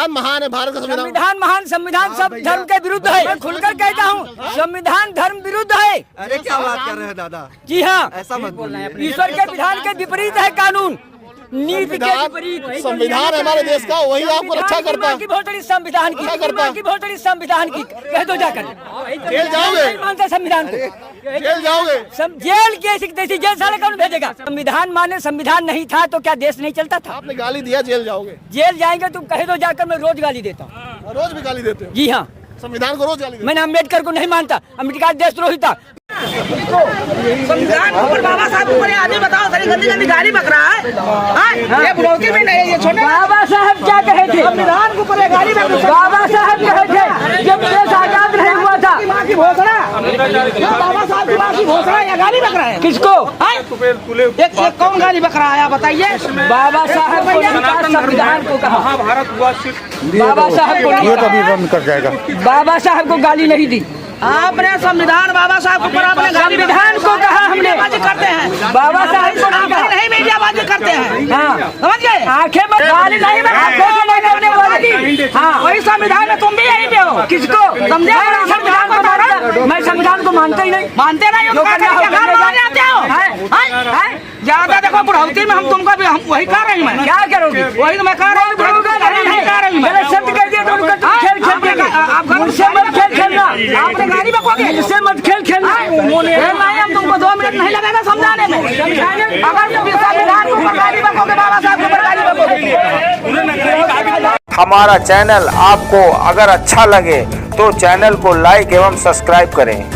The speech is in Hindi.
संविधान महान है, भारत का संविधान महान, संविधान सब धर्म के विरुद्ध है। मैं खुलकर कहता हूँ, संविधान धर्म विरुद्ध है। अरे क्या बात कर रहे हैं दादा? जी हाँ, ऐसा मत बोलना। ईश्वर के विधान के विपरीत है कानून, नीति के विपरीत। संविधान हमारे देश का, वही आपको रक्षा करता है। भोसड़ी संविधान की भोसड़ी संविधान की कह दो जाकर। जेल जाओगे, मानते संविधान को, जेल जाओगे। जेल कैसी जेल साले कौन भेजेगा? संविधान माने संविधान नहीं था तो क्या देश नहीं चलता था? आपने गाली दिया, जेल जाओगे। जेल जाएंगे तुम कह दो जाकर, मैं रोज गाली देता हूँ। रोज भी गाली देते हो? जी हाँ, संविधान को रोज गाली देते? मैंने अम्बेडकर को नहीं मानता, अम्बेडकर देशद्रोही था। संविधान ऊपर बाबा साहब ऊपर आदमी बताओ, सारी गंदी गंदी गाड़ी बक रहा है। ये बुढ़ौती में नहीं, ये छोटे बाबा साहब क्या कहे थे? संविधान के ऊपर गाड़ी बक रहा। बाबा साहब कहे थे जब देश आजाद नहीं हुआ था, माँ की घोषणा, बाबा साहब की माँ की घोषणा, या गाड़ी बक रहा है? किसको? एक कौन गाड़ी बक रहा है आप बताइए? बाबा साहब को संविधान को कहा, महाभारत हुआ। बाबा साहब को ये कभी बंद कर जाएगा। बाबा साहब को गाली नहीं दी। आपने संविधान बाबा साहब के ऊपर आपने संविधान को कहा हमने, बाजी करते हैं। बाबा साहब को नहीं मीडियाबाजी करते हैं। हाँ, समझ गए? आंखें मत गाली नहीं, आंखों से नहीं करने वाली। हाँ, वही संविधान में तुम भी यही पे हो। किसको समझे? संविधान को मानता, मैं संविधान को मानता ही नहीं। मानते नहीं हो, ज्यादा देखो बुढ़ौती में हम तुमको भी हम वही कह रहे हैं। क्या करोगे? वही तो मैं कह रहा हूँ, मैंने शब्द कह दिया तो उनका तुम खेल खेल आप मुझसे मत खेल खेलना, आपने गाड़ी बकोगे, मुझसे मत खेल खेलना। हम तुमको 2 मिनट नहीं लगेगा समझाने में। अगर तुम संविधान के ऊपर गाड़ी बकोगे, बाबा साहब के ऊपर गाड़ी बकोगे। हमारा चैनल आपको अगर अच्छा लगे तो चैनल को लाइक एवं सब्सक्राइब करें।